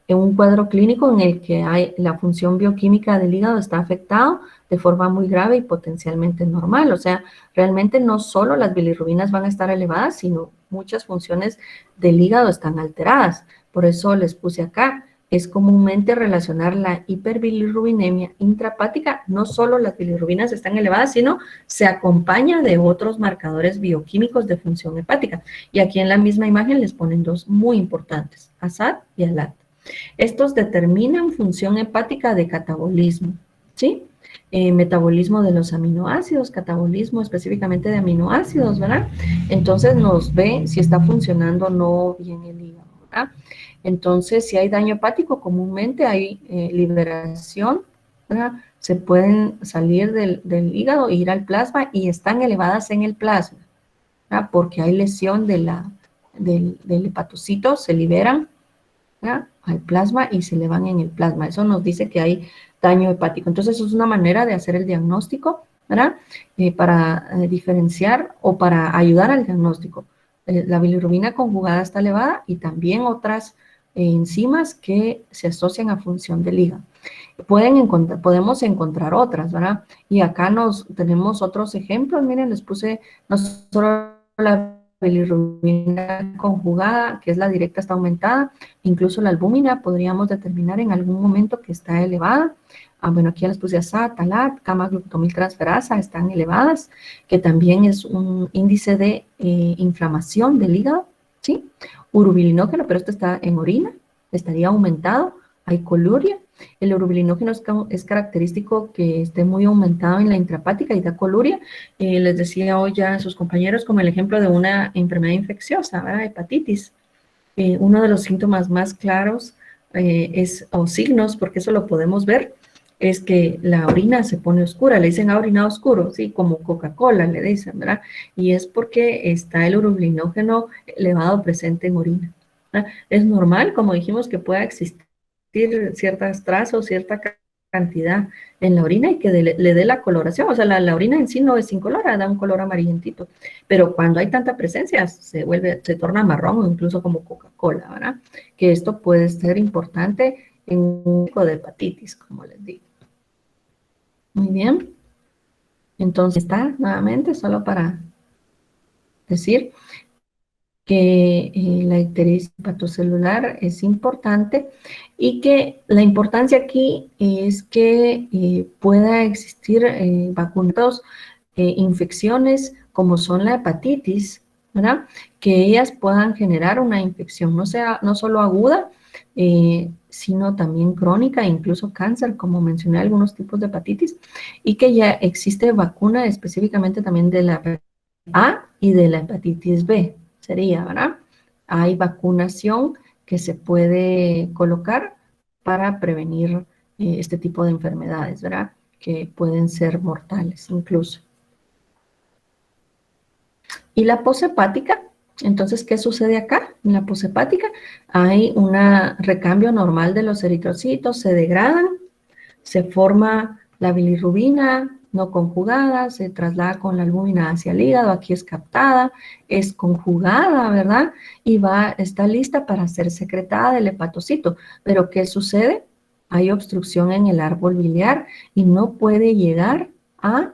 Speaker 1: En un cuadro clínico en el que la función bioquímica del hígado está afectado de forma muy grave y potencialmente normal. O sea, realmente no solo las bilirrubinas van a estar elevadas, sino muchas funciones del hígado están alteradas. Por eso les puse acá. Es comúnmente relacionar la hiperbilirrubinemia intrahepática, no solo las bilirrubinas están elevadas, sino se acompaña de otros marcadores bioquímicos de función hepática. Y aquí en la misma imagen les ponen 2 muy importantes, ASAT y ALAT. Estos determinan función hepática de catabolismo, ¿sí? Metabolismo de los aminoácidos, catabolismo específicamente de aminoácidos, ¿verdad? Entonces nos ve si está funcionando o no bien el hígado, ¿verdad? Entonces, si hay daño hepático, comúnmente hay liberación, ¿verdad? Se pueden salir del hígado e ir al plasma y están elevadas en el plasma, ¿verdad? Porque hay lesión del hepatocito, se liberan, ¿verdad?, al plasma y se elevan en el plasma. Eso nos dice que hay daño hepático. Entonces, eso es una manera de hacer el diagnóstico, ¿verdad? Para diferenciar o para ayudar al diagnóstico. La bilirrubina conjugada está elevada y también otras enzimas que se asocian a función del hígado. Podemos encontrar otras, ¿verdad? Y acá tenemos otros ejemplos. Miren, les puse no solo la bilirrubina conjugada, que es la directa, está aumentada, incluso la albúmina podríamos determinar en algún momento que está elevada. Bueno, aquí les puse ASAT, TALAT, gamma-glucotomiltransferasa, están elevadas, que también es un índice de inflamación del hígado, ¿sí? Urobilinógeno, pero esto está en orina, estaría aumentado. Hay coluria, El urobilinógeno es característico que esté muy aumentado en la intrahepática y da coluria. Les decía hoy ya a sus compañeros como el ejemplo de una enfermedad infecciosa, ¿verdad? Hepatitis. Uno de los síntomas más claros o signos, porque eso lo podemos ver, es que la orina se pone oscura, le dicen orinado oscuro, sí, como Coca-Cola le dicen, ¿verdad? Y es porque está el urobilinógeno elevado presente en orina, ¿verdad? Es normal, como dijimos, que pueda existir ciertas trazas, cierta cantidad en la orina y que le dé la coloración, o sea, la orina en sí no es incolora, da un color amarillentito, pero cuando hay tanta presencia se torna marrón o incluso como Coca-Cola, ¿verdad? Que esto puede ser importante en un tipo de hepatitis, como les digo. Muy bien. Entonces está nuevamente solo para decir que la ictericia hepatocelular es importante y que la importancia aquí es que pueda existir vacunados, infecciones como son la hepatitis, ¿verdad? Que ellas puedan generar una infección, no solo aguda, sino también crónica, incluso cáncer, como mencioné, algunos tipos de hepatitis, y que ya existe vacuna específicamente también de la hepatitis A y de la hepatitis B, sería, ¿verdad? Hay vacunación que se puede colocar para prevenir este tipo de enfermedades, ¿verdad? Que pueden ser mortales incluso. Y la poshepática, entonces, ¿qué sucede acá? En la poshepática hay un recambio normal de los eritrocitos, se degradan, se forma la bilirrubina no conjugada, se traslada con la albúmina hacia el hígado, aquí es captada, es conjugada, ¿verdad? Y está lista para ser secretada del hepatocito. Pero ¿qué sucede? Hay obstrucción en el árbol biliar y no puede llegar a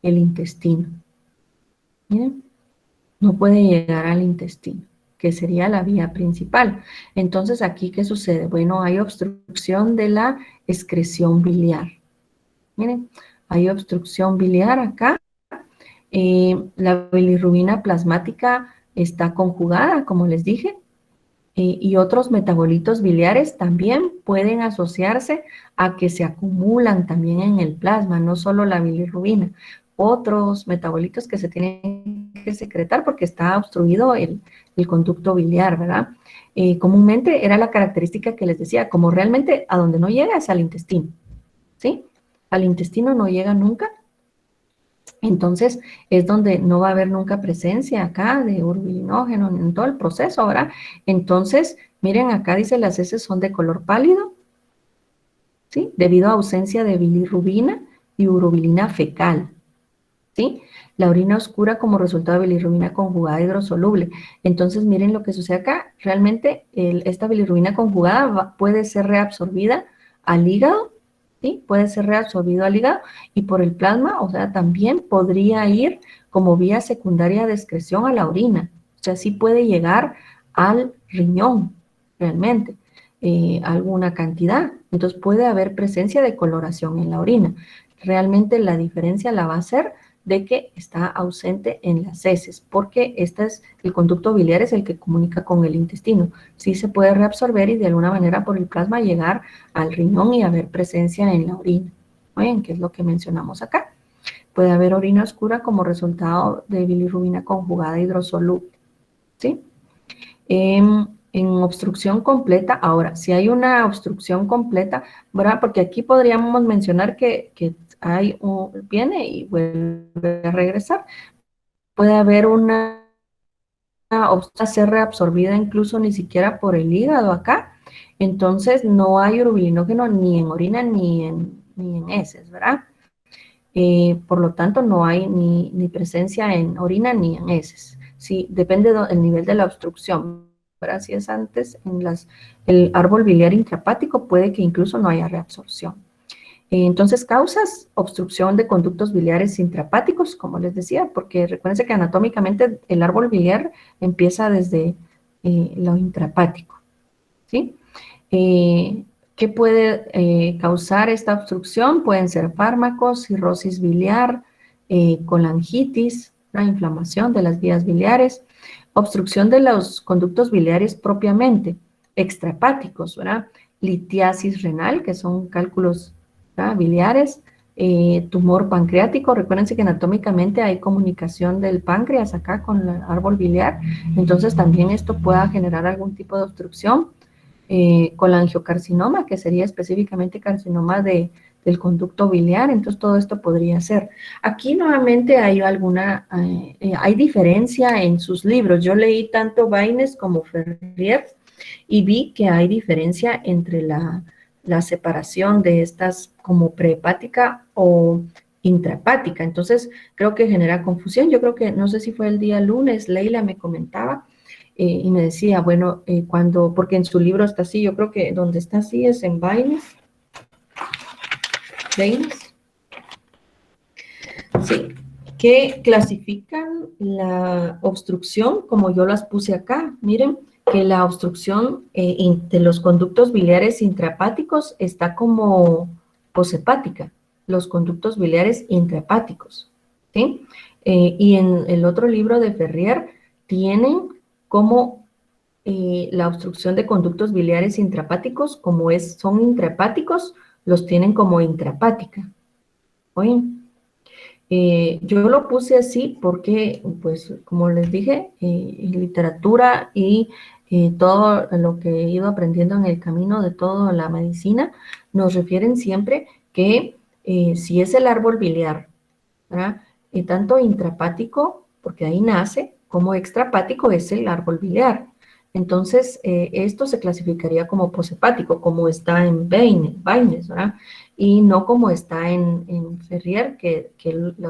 Speaker 1: el intestino. Miren, no puede llegar al intestino, que sería la vía principal. Entonces, ¿aquí qué sucede? Bueno, hay obstrucción de la excreción biliar. Miren, hay obstrucción biliar acá. La bilirrubina plasmática está conjugada, como les dije, y otros metabolitos biliares también pueden asociarse a que se acumulan también en el plasma, no solo la bilirrubina, otros metabolitos que se tienen que secretar porque está obstruido el conducto biliar, ¿verdad? Comúnmente era la característica que les decía, como realmente a donde no llega es al intestino, ¿sí? Al intestino no llega nunca, entonces es donde no va a haber nunca presencia acá de urobilinógeno en todo el proceso, ¿verdad? Entonces, miren acá dice las heces son de color pálido, ¿sí? Debido a ausencia de bilirrubina y urobilina fecal, ¿sí? La orina oscura como resultado de bilirrubina conjugada hidrosoluble. Entonces, miren lo que sucede acá. Realmente esta bilirrubina conjugada puede ser reabsorbida al hígado, ¿sí? Puede ser reabsorbido al hígado y por el plasma, o sea, también podría ir como vía secundaria de excreción a la orina. O sea, sí puede llegar al riñón, realmente, alguna cantidad. Entonces, puede haber presencia de coloración en la orina. Realmente la diferencia la va a hacer de que está ausente en las heces, porque el conducto biliar es el que comunica con el intestino. Sí se puede reabsorber y de alguna manera por el plasma llegar al riñón y haber presencia en la orina. Bien, que es lo que mencionamos acá. Puede haber orina oscura como resultado de bilirrubina conjugada hidrosoluble, ¿sí? En obstrucción completa, ahora, si hay una obstrucción completa, ¿verdad? Porque aquí podríamos mencionar que viene y vuelve a regresar. Puede haber una obstrucción ser reabsorbida incluso ni siquiera por el hígado acá. Entonces, no hay urobilinógeno ni en orina ni en heces, ¿verdad? Por lo tanto, no hay ni presencia en orina ni en heces. Sí, depende del nivel de la obstrucción. ¿Verdad? Si es antes, el árbol biliar intrahepático puede que incluso no haya reabsorción. Entonces, causas obstrucción de conductos biliares intrahepáticos, como les decía, porque recuérdense que anatómicamente el árbol biliar empieza desde lo intrahepático, ¿sí? ¿Qué puede causar esta obstrucción? Pueden ser fármacos, cirrosis biliar, colangitis, la inflamación de las vías biliares, obstrucción de los conductos biliares propiamente, extrahepáticos, ¿verdad? litiasis renal, que son cálculos, ¿verdad?, biliares, tumor pancreático. Recuérdense que anatómicamente hay comunicación del páncreas acá con el árbol biliar, entonces también esto pueda generar algún tipo de obstrucción. Colangiocarcinoma, que sería específicamente carcinoma del conducto biliar, entonces todo esto podría ser. Aquí nuevamente hay diferencia en sus libros. Yo leí tanto Baines como Ferrier y vi que hay diferencia entre la separación de estas como prehepática o intrahepática. Entonces, creo que genera confusión. Yo creo que, no sé si fue el día lunes, Leila me comentaba y me decía, bueno, porque en su libro está así, yo creo que donde está así es en Baines. Sí, que clasifican la obstrucción, como yo las puse acá. Miren que la obstrucción de los conductos biliares intrahepáticos está como poshepática, los conductos biliares intrahepáticos, ¿sí? Y en el otro libro de Ferrier tienen como la obstrucción de conductos biliares intrahepáticos, son intrahepáticos, los tienen como intrahepática. ¿Oyen? Yo lo puse así porque, pues, como les dije, en literatura y todo lo que he ido aprendiendo en el camino de toda la medicina, nos refieren siempre que si es el árbol biliar, ¿verdad? Tanto intrahepático, porque ahí nace, como extrahepático es el árbol biliar. Entonces, esto se clasificaría como poshepático, como está en Baines, ¿verdad? Y no como está en Ferrier, que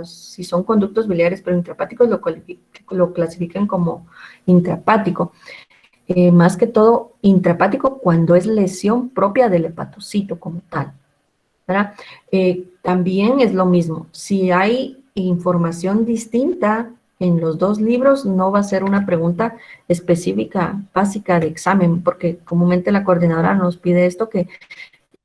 Speaker 1: si son conductos biliares pero intrahepáticos lo clasifican como intrahepático. Más que todo intrahepático cuando es lesión propia del hepatocito como tal, ¿verdad? También es lo mismo, si hay información distinta en los dos libros, no va a ser una pregunta específica, básica de examen, porque comúnmente la coordinadora nos pide esto, que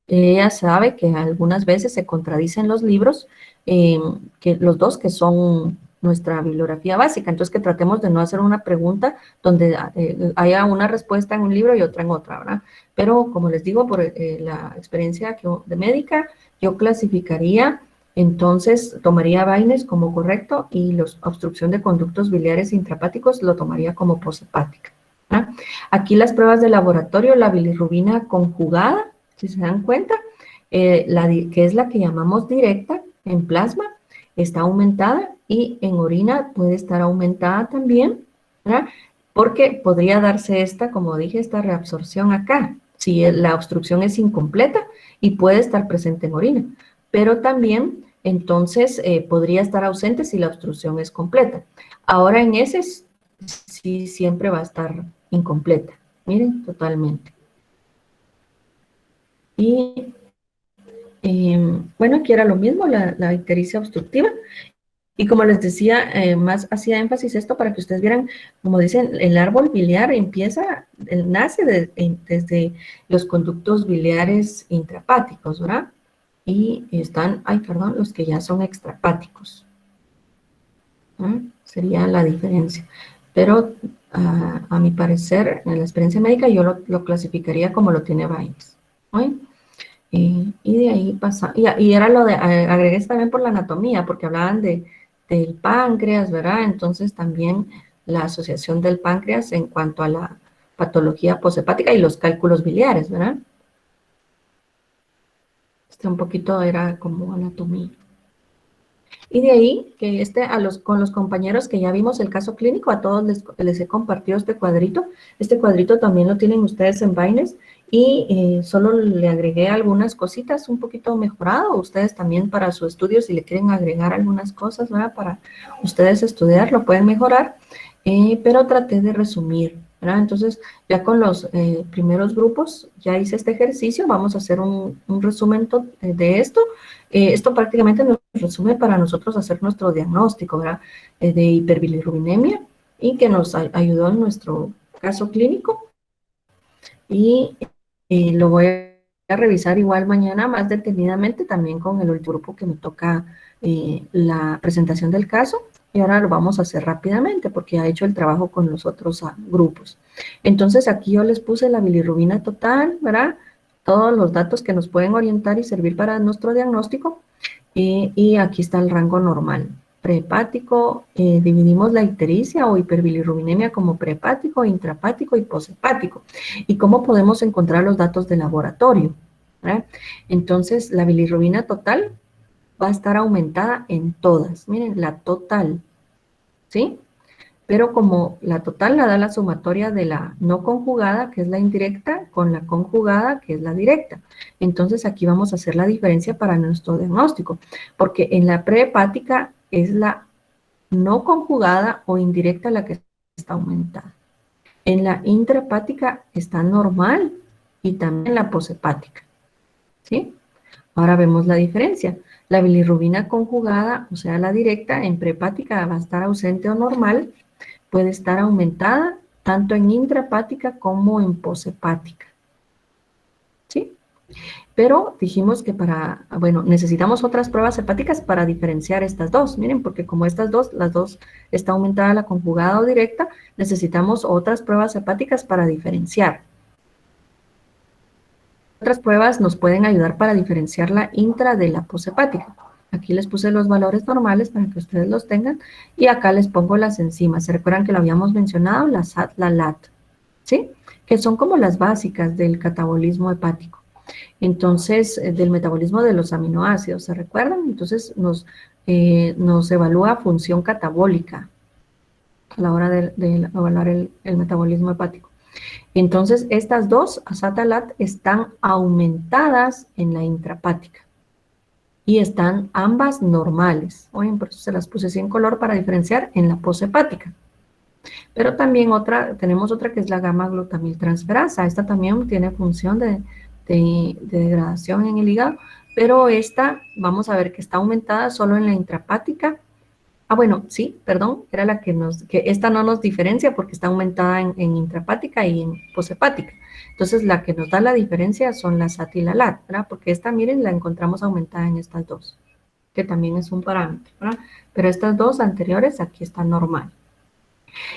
Speaker 1: ella sabe que algunas veces se contradicen los libros, que los dos que son nuestra bibliografía básica, entonces que tratemos de no hacer una pregunta donde haya una respuesta en un libro y otra en otra, ¿verdad? Pero como les digo, por la experiencia de médica, yo clasificaría, entonces tomaría Baines como correcto y la obstrucción de conductos biliares intrahepáticos lo tomaría como poshepática, ¿verdad? Aquí las pruebas de laboratorio, la bilirrubina conjugada, si se dan cuenta, que es la que llamamos directa en plasma, está aumentada y en orina puede estar aumentada también, ¿verdad? Porque podría darse esta, como dije, esta reabsorción acá, si la obstrucción es incompleta y puede estar presente en orina, pero también entonces podría estar ausente si la obstrucción es completa. Ahora en ese sí siempre va a estar incompleta, miren, totalmente. Y bueno, aquí era lo mismo, la ictericia obstructiva. Y como les decía, más hacía énfasis esto para que ustedes vieran, como dicen, el árbol biliar nace desde los conductos biliares intrahepáticos, ¿verdad? Y están, los que ya son extrahepáticos. Sería la diferencia. Pero a mi parecer, en la experiencia médica, yo lo clasificaría como lo tiene Baines. ¿Sí? Y de ahí pasa, y era lo de, agregué también por la anatomía, porque hablaban del páncreas, ¿verdad? Entonces también la asociación del páncreas en cuanto a la patología poshepática y los cálculos biliares, ¿verdad? Un poquito era como anatomía. Y de ahí, que con los compañeros que ya vimos el caso clínico, a todos les he compartido este cuadrito. Este cuadrito también lo tienen ustedes en Baines y solo le agregué algunas cositas un poquito mejorado. Ustedes también para su estudio, si le quieren agregar algunas cosas, ¿verdad? Para ustedes estudiar, lo pueden mejorar, pero traté de resumir, ¿verdad? Entonces, ya con los primeros grupos, ya hice este ejercicio, vamos a hacer un resumen de esto. Esto prácticamente nos resume para nosotros hacer nuestro diagnóstico, ¿verdad? De hiperbilirrubinemia y que nos ayudó en nuestro caso clínico. Y lo voy a revisar igual mañana más detenidamente también con el último grupo que me toca la presentación del caso. Y ahora lo vamos a hacer rápidamente porque ha hecho el trabajo con los otros grupos. Entonces aquí yo les puse la bilirrubina total, ¿verdad? todos los datos que nos pueden orientar y servir para nuestro diagnóstico. Y aquí está el rango normal. Prehepático, dividimos la ictericia o hiperbilirrubinemia como prehepático, intrahepático y poshepático. ¿Y cómo podemos encontrar los datos de laboratorio? ¿Verdad? Entonces, la bilirrubina total va a estar aumentada en todas. Miren, la total, ¿sí? Pero como la total la da la sumatoria de la no conjugada, que es la indirecta, con la conjugada, que es la directa. Entonces aquí vamos a hacer la diferencia para nuestro diagnóstico, porque en la prehepática es la no conjugada o indirecta la que está aumentada. En la intrahepática está normal y también la poshepática, ¿sí? Ahora vemos la diferencia. La bilirrubina conjugada, o sea, la directa, en prehepática va a estar ausente o normal, puede estar aumentada tanto en intrahepática como en poshepática, ¿sí? Pero dijimos que necesitamos otras pruebas hepáticas para diferenciar estas dos. Miren, porque como las dos está aumentada la conjugada o directa, necesitamos otras pruebas hepáticas para diferenciar. Otras pruebas nos pueden ayudar para diferenciar la intra de la poshepática. Aquí les puse los valores normales para que ustedes los tengan y acá les pongo las enzimas. ¿Se recuerdan que lo habíamos mencionado? La SAT, la LAT, ¿sí? Que son como las básicas del catabolismo hepático. Entonces, del metabolismo de los aminoácidos, ¿se recuerdan? Entonces, nos evalúa función catabólica a la hora de evaluar el metabolismo hepático. Entonces, estas dos, ASAT-ALAT, están aumentadas en la intrahepática y están ambas normales. Oye, por eso se las puse así en color para diferenciar en la poshepática. Pero también tenemos otra que es la gamma-glutamiltransferasa. Esta también tiene función de degradación en el hígado, pero esta vamos a ver que está aumentada solo en la intrahepática. Ah, bueno, sí, perdón, era la que esta no nos diferencia porque está aumentada en intrahepática y en poshepática. Entonces, la que nos da la diferencia son la SAT y la LAT, ¿verdad? Porque esta, miren, la encontramos aumentada en estas dos, que también es un parámetro, ¿verdad? Pero estas dos anteriores aquí está normal.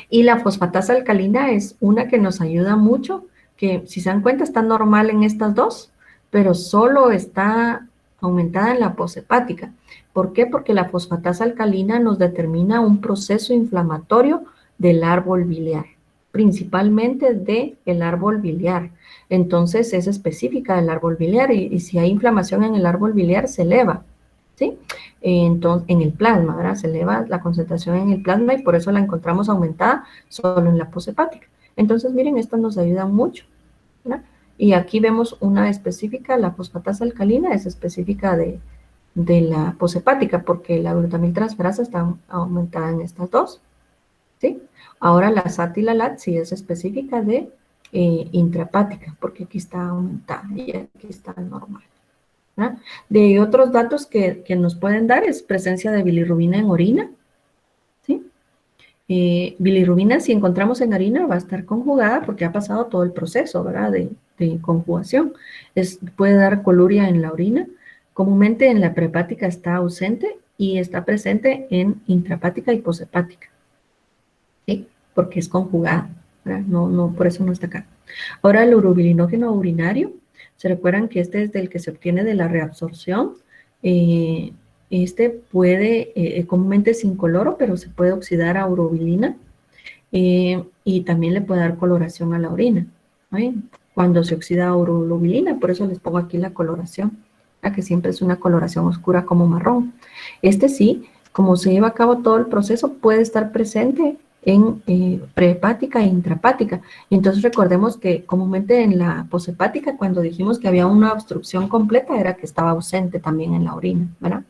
Speaker 1: Y la fosfatasa alcalina es una que nos ayuda mucho, que si se dan cuenta está normal en estas dos, pero solo está aumentada en la poshepática. ¿Por qué? Porque la fosfatasa alcalina nos determina un proceso inflamatorio del árbol biliar, principalmente del árbol biliar. Entonces es específica del árbol biliar y si hay inflamación en el árbol biliar se eleva, ¿sí? Entonces, en el plasma, ¿verdad? Se eleva la concentración en el plasma y por eso la encontramos aumentada solo en la poshepática. Entonces, miren, estas nos ayudan mucho, ¿verdad? Y aquí vemos una específica, la fosfatasa alcalina es específica de la poshepática, porque la glutamiltransferasa está aumentada en estas dos, ¿sí? Ahora la SAT y la LAT sí es específica de intrahepática, porque aquí está aumentada y aquí está normal, ¿verdad? De otros datos que nos pueden dar es presencia de bilirrubina en orina, ¿sí? Bilirrubina, si encontramos en orina, va a estar conjugada porque ha pasado todo el proceso, ¿verdad? De conjugación. Puede dar coluria en la orina. Comúnmente en la prehepática está ausente y está presente en intrahepática y poshepática, ¿sí? Porque es conjugada, ¿verdad? No, por eso no está acá. Ahora el urobilinógeno urinario, ¿se recuerdan que este es del que se obtiene de la reabsorción? Este puede, comúnmente es incoloro, pero se puede oxidar a urobilina y también le puede dar coloración a la orina, ¿sí? Cuando se oxida a urobilina, por eso les pongo aquí la coloración, que siempre es una coloración oscura como marrón. Este sí, como se lleva a cabo todo el proceso, puede estar presente en prehepática e intrahepática. Y entonces recordemos que comúnmente en la poshepática, cuando dijimos que había una obstrucción completa, era que estaba ausente también en la orina, ¿verdad?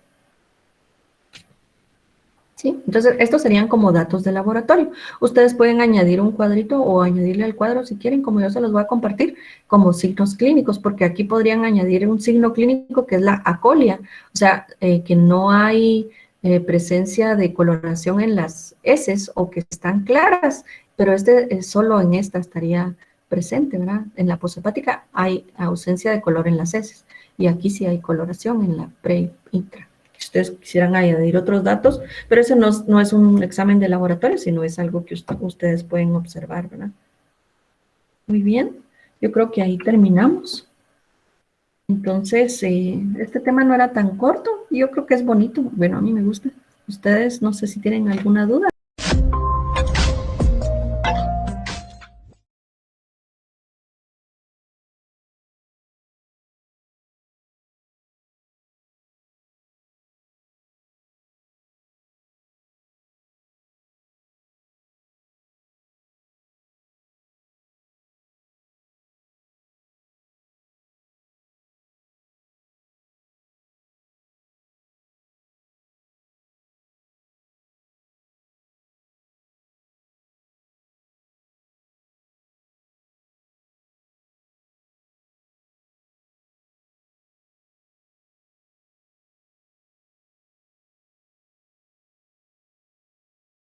Speaker 1: ¿Sí? Entonces, estos serían como datos de laboratorio. Ustedes pueden añadir un cuadrito o añadirle al cuadro, si quieren, como yo se los voy a compartir, como signos clínicos, porque aquí podrían añadir un signo clínico que es la acolia, o sea, que no hay presencia de coloración en las heces o que están claras, pero solo en esta estaría presente, ¿verdad? En la poshepática hay ausencia de color en las heces y aquí sí hay coloración en la pre-intra. Si ustedes quisieran añadir otros datos, pero ese no es un examen de laboratorio, sino es algo que ustedes pueden observar, ¿verdad? Muy bien, yo creo que ahí terminamos. Entonces, este tema no era tan corto, yo creo que es bonito, bueno, a mí me gusta. Ustedes no sé si tienen alguna duda.